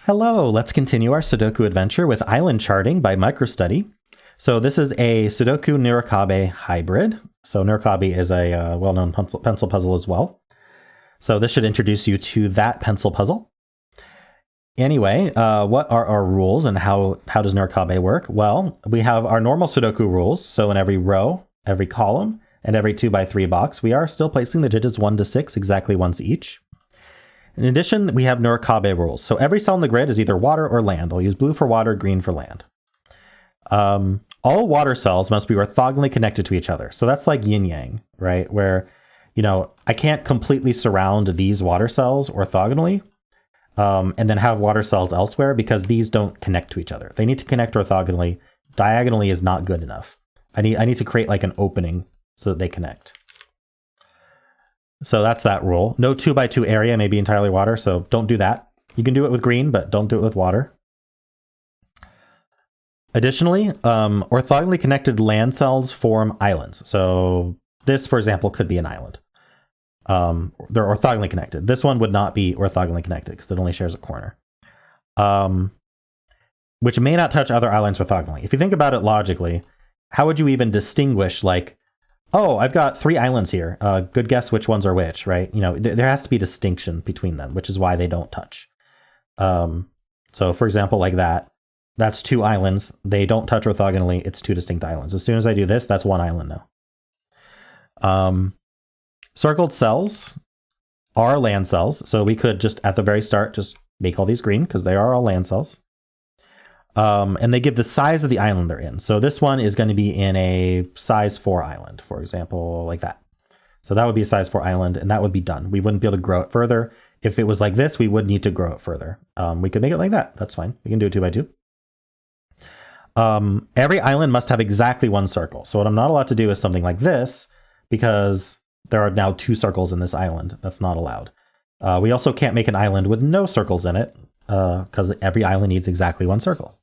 Hello, let's continue our Sudoku adventure with island charting by MicroStudy. So this is a Sudoku Nurikabe hybrid. So Nurikabe is a well-known pencil puzzle as well. So this should introduce you to that pencil puzzle. Anyway, what are our rules and how does Nurikabe work? Well, we have our normal Sudoku rules. So in every row, every column, and every 2x3 box, we are still placing the digits 1 to 6 exactly once each. In addition, we have Nurikabe rules. So every cell in the grid is either water or land. I'll use blue for water, green for land. All water cells must be orthogonally connected to each other. So that's like yin-yang, right? Where, I can't completely surround these water cells orthogonally and then have water cells elsewhere because these don't connect to each other. They need to connect orthogonally. Diagonally is not good enough. I need to create like an opening so that they connect. So that's that rule. No 2x2 area may be entirely water, so don't do that. You can do it with green, but don't do it with water. Additionally, orthogonally connected land cells form islands. So this, for example, could be an island. They're orthogonally connected. This one would not be orthogonally connected because it only shares a corner. Which may not touch other islands orthogonally. If you think about it logically, how would you even distinguish, like, oh, I've got 3 islands here. Good guess which ones are which, right? There has to be distinction between them, which is why they don't touch. So for example, like that's 2 islands. They don't touch orthogonally. It's 2 distinct islands. As soon as I do this, that's 1 island now. Circled cells are land cells. So we could just at the very start, just make all these green because they are all land cells. And they give the size of the island they're in. So this one is going to be in a size 4 island, for example, like that. So that would be a size 4 island, and that would be done. We wouldn't be able to grow it further. If it was like this, we would need to grow it further. We could make it like that. That's fine. We can do it 2x2. Every island must have exactly 1 circle. So what I'm not allowed to do is something like this, because there are now 2 circles in this island. That's not allowed. We also can't make an island with no circles in it, because every island needs exactly 1 circle.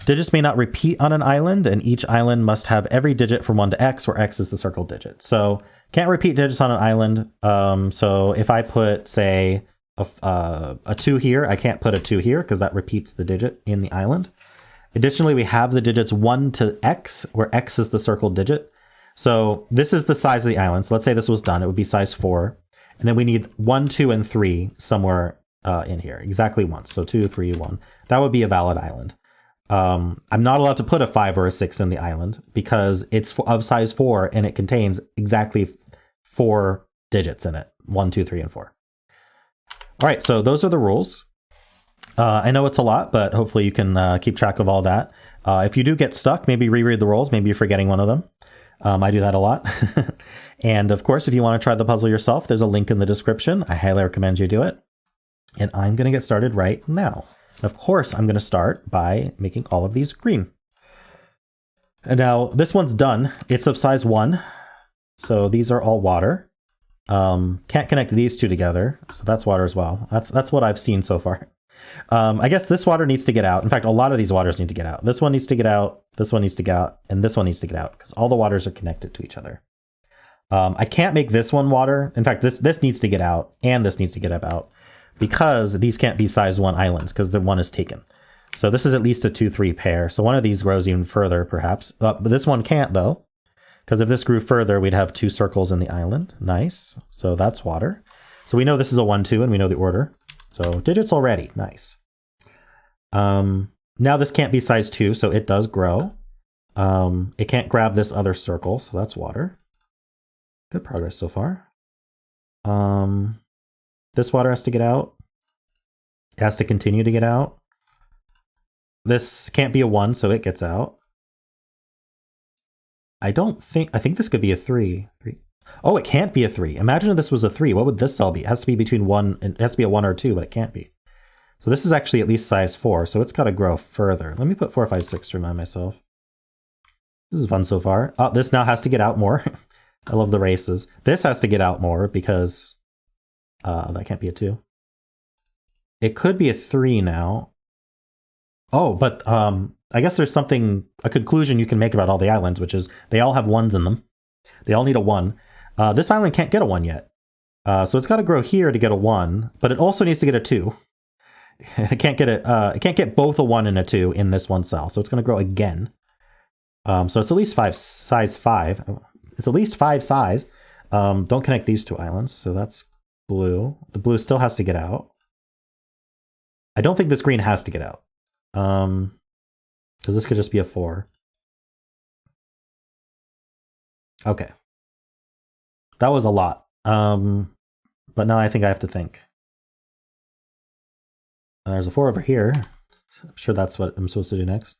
Digits may not repeat on an island, and each island must have every digit from 1 to x, where x is the circle digit. So can't repeat digits on an island. So if I put, say, a 2 here, I can't put a 2 here because that repeats the digit in the island. Additionally, we have the digits 1 to x, where x is the circle digit. So this is the size of the island. So let's say this was done. It would be size 4. And then we need 1, 2, and 3 somewhere in here. Exactly once. So 2, 3, 1. That would be a valid island. I'm not allowed to put a 5 or a 6 in the island because it's of size 4 and it contains exactly 4 digits in it. 1, 2, 3, and 4. All right, so those are the rules. I know it's a lot, but hopefully you can keep track of all that. If you do get stuck, maybe reread the rules. Maybe you're forgetting one of them. I do that a lot. And of course, if you want to try the puzzle yourself, there's a link in the description. I highly recommend you do it. And I'm going to get started right now. Of course, I'm going to start by making all of these green. And now this one's done. It's of size 1. So these are all water. Can't connect these 2 together. So that's water as well. That's what I've seen so far. I guess this water needs to get out. In fact, a lot of these waters need to get out. This one needs to get out. This one needs to get out. And this one needs to get out because all the waters are connected to each other. I can't make this one water. In fact, this needs to get out and this needs to get out. Because these can't be size 1 islands because the 1 is taken. So this is at least a 2-3 pair. So one of these grows even further, perhaps. But this one can't, though. Because if this grew further, we'd have 2 circles in the island. Nice. So that's water. So we know this is a 1, 2, and we know the order. So digits already. Nice. Now this can't be size 2, so it does grow. It can't grab this other circle, so that's water. Good progress so far. This water has to get out. It has to continue to get out. This can't be a 1, so it gets out. I think this could be a 3. Oh, it can't be a 3. Imagine if this was a 3. What would this cell be? It has to be between 1, it has to be a 1 or 2, but it can't be. So this is actually at least size 4, so it's got to grow further. Let me put 4, 5, 6 to remind myself. This is fun so far. Oh, this now has to get out more. I love the races. This has to get out more because that can't be a 2. It could be a 3 now. Oh, but I guess there's a conclusion you can make about all the islands, which is they all have 1s in them. They all need a 1. This island can't get a 1 yet. So it's got to grow here to get a 1, but it also needs to get a 2. It can't get it can't get both a 1 and a 2 in this one cell, so it's going to grow again. So it's at least size 5. It's at least 5 size. Don't connect these two islands, so that's blue. The blue still has to get out. I don't think this green has to get out. Because this could just be a 4. Okay. That was a lot. But now I think I have to think. There's a 4 over here. I'm sure that's what I'm supposed to do next.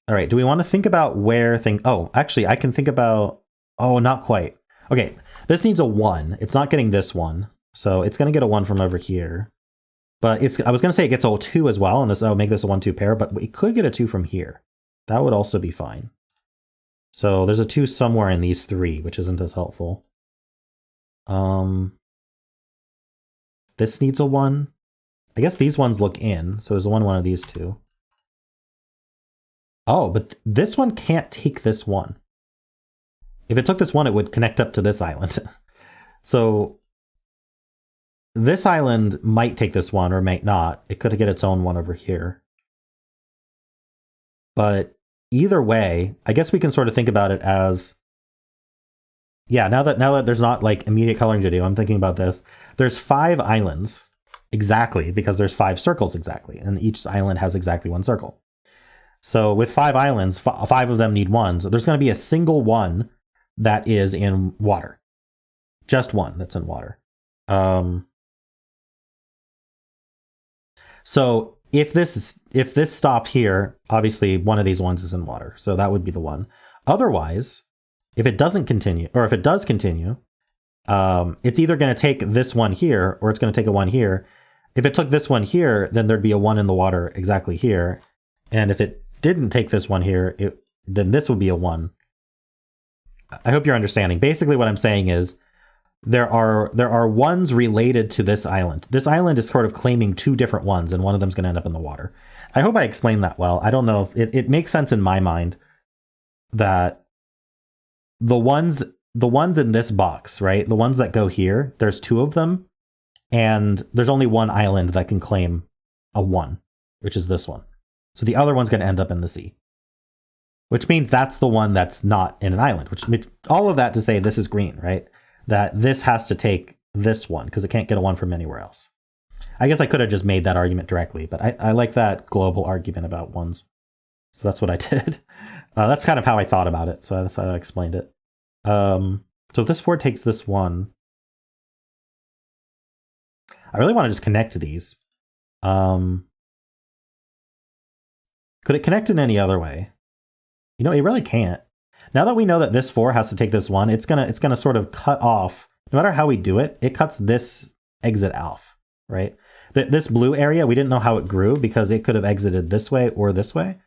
All right, do we want to think about where things... Oh, actually, I can think about... Oh, not quite. Okay, this needs a 1. It's not getting this 1. So it's going to get a 1 from over here. But it's... I was going to say it gets a 2 as well, and this will make this a 1-2 pair, but we could get a 2 from here. That would also be fine. So there's a 2 somewhere in these 3, which isn't as helpful. This needs a 1. I guess these ones look in, so there's a 1 of these 2. Oh, but this one can't take this 1. If it took this 1, it would connect up to this island. So this island might take this 1 or might not. It could get its own 1 over here. But either way, I guess we can sort of think about it as... Yeah, now that there's not like immediate coloring to do, I'm thinking about this. There's 5 islands exactly because there's 5 circles exactly, and each island has exactly 1 circle. So with 5 islands, 5 of them need 1. So there's going to be a single 1 that is in water. Just 1 that's in water. So if this stopped here, obviously one of these ones is in water. So that would be the 1. Otherwise, if it doesn't continue, or if it does continue, it's either going to take this 1 here, or it's going to take a 1 here. If it took this 1 here, then there'd be a 1 in the water exactly here. And if it didn't take this 1 here, then this would be a 1. I hope you're understanding. Basically what I'm saying is there are ones related to this island. This island is sort of claiming 2 different ones, and one of them's going to end up in the water. I hope I explained that well. I don't know. It makes sense in my mind that the ones in this box, right? The ones that go here, there's 2 of them, and there's only 1 island that can claim a 1, which is this one. So the other one's going to end up in the sea, which means that's the one that's not in an island, which all of that to say this is green, right? That this has to take this 1 because it can't get a 1 from anywhere else. I guess I could have just made that argument directly, but I like that global argument about ones. So that's what I did. That's kind of how I thought about it. So that's how I explained it. So if this 4 takes this 1, I really want to just connect these. Could it connect in any other way? You know, it really can't. Now that we know that this 4 has to take this 1, it's gonna sort of cut off. No matter how we do it, it cuts this exit off, right? This blue area, we didn't know how it grew because it could have exited this way or this way.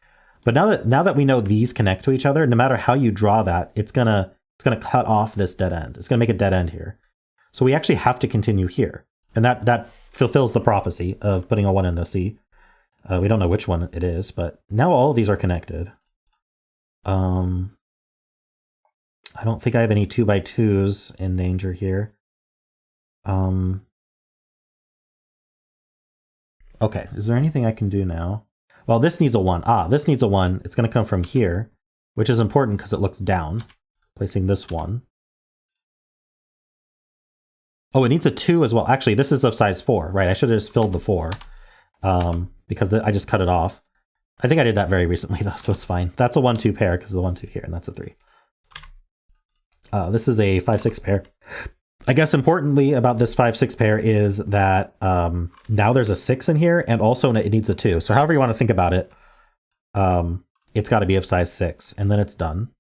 But now that we know these connect to each other, no matter how you draw that, it's gonna cut off this dead end. It's gonna make a dead end here. So we actually have to continue here, and that fulfills the prophecy of putting a 1 in the sea. We don't know which one it is, but now all of these are connected. I don't think I have any 2x2s in danger here. Okay, is there anything I can do now? Well, this needs a 1. This needs a 1. It's going to come from here, which is important because it looks down. Placing this 1. Oh, it needs a 2 as well. Actually, this is of size 4, right? I should have just filled the 4 because I just cut it off. I think I did that very recently, though, so it's fine. That's a 1-2 pair because the 1-2 here, and that's a 3. This is a 5-6 pair. I guess importantly about this 5-6 pair is that now there's a 6 in here, and also it needs a 2. So however you want to think about it, it's got to be of size 6, and then it's done.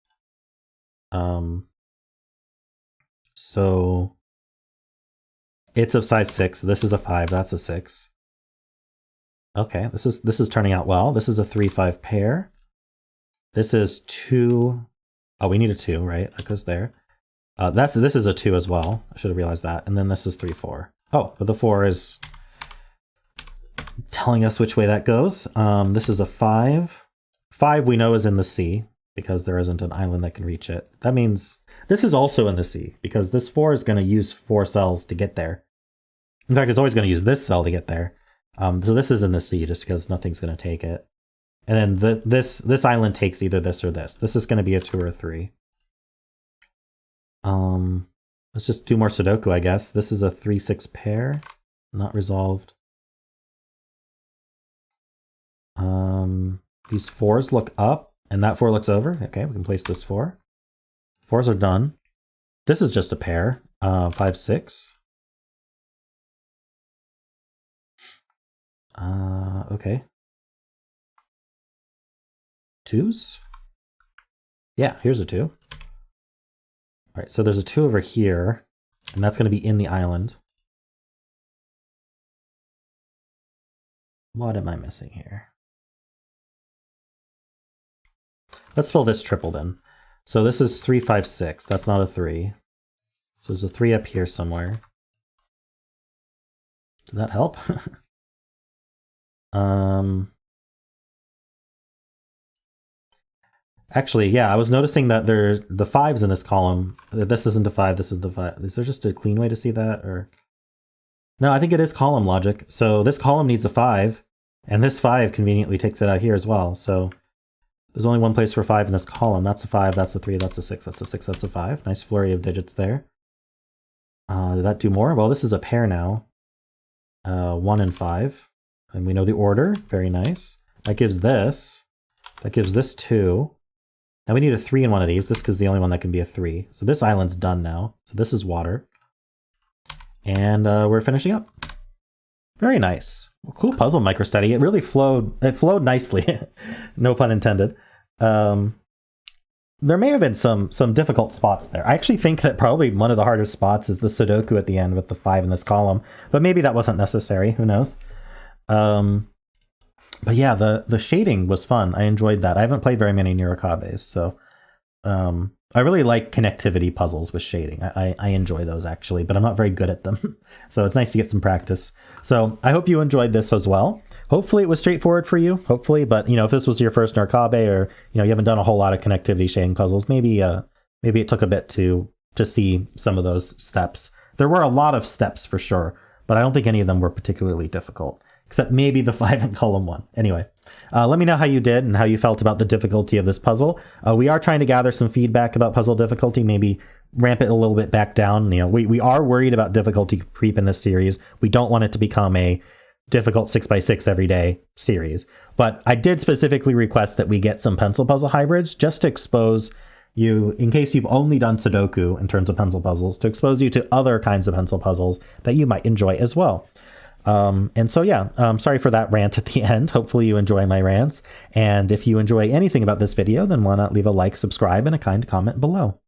So it's of size 6. This is a 5. That's a 6. Okay, this is turning out well. This is a 3-5 pair. This is 2. Oh, we need a 2, right? That goes there. This is a 2 as well. I should have realized that. And then this is 3-4. Oh, but the 4 is telling us which way that goes. This is a 5. 5 we know is in the sea because there isn't an island that can reach it. That means this is also in the sea because this 4 is going to use 4 cells to get there. In fact, it's always going to use this cell to get there. So this is in the C just because nothing's going to take it. And then this island takes either this or this. This is going to be a 2 or a 3. Let's just do more Sudoku, I guess. This is a 3-6 pair, not resolved. These 4s look up, and that 4 looks over. Okay, we can place this 4. 4s are done. This is just a pair, 5-6. Okay. 2s? Yeah, here's a 2. All right, so there's a 2 over here, and that's going to be in the island. What am I missing here? Let's fill this triple then. So this is 3, 5, 6. That's not a 3. So there's a 3 up here somewhere. Did that help? Actually, yeah, I was noticing that the 5s in this column. This isn't a 5, this isn't a 5. Is there just a clean way to see that? Or no, I think it is column logic. So this column needs a 5, and this 5 conveniently takes it out here as well. So there's only one place for 5 in this column. That's a 5, that's a 3, that's a 6, that's a 6, that's a 5. Nice flurry of digits there. Did that do more? Well, this is a pair now. 1 and 5. And we know the order. Very nice. That gives this. That gives this 2. Now we need a 3 in one of these. This is the only one that can be a 3. So this island's done now. So this is water. And we're finishing up. Very nice. Well, cool puzzle, MicroStudy. It really flowed. It flowed nicely. No pun intended. There may have been some difficult spots there. I actually think that probably one of the hardest spots is the Sudoku at the end with the 5 in this column. But maybe that wasn't necessary. Who knows? But yeah, the shading was fun. I enjoyed that. I haven't played very many Nirokabes, so I really like connectivity puzzles with shading. I enjoy those actually, but I'm not very good at them. So it's nice to get some practice. So I hope you enjoyed this as well. Hopefully it was straightforward for you. Hopefully, but if this was your first Nirakabe, or you haven't done a whole lot of connectivity shading puzzles, maybe it took a bit to see some of those steps. There were a lot of steps for sure, but I don't think any of them were particularly difficult. Except maybe the 5 in column 1. Anyway, let me know how you did and how you felt about the difficulty of this puzzle. We are trying to gather some feedback about puzzle difficulty, maybe ramp it a little bit back down. We are worried about difficulty creep in this series. We don't want it to become a difficult 6x6 every day series. But I did specifically request that we get some pencil puzzle hybrids just to expose you, in case you've only done Sudoku in terms of pencil puzzles, to expose you to other kinds of pencil puzzles that you might enjoy as well. And so, yeah, sorry for that rant at the end. Hopefully you enjoy my rants. And if you enjoy anything about this video, then why not leave a like, subscribe, and a kind comment below.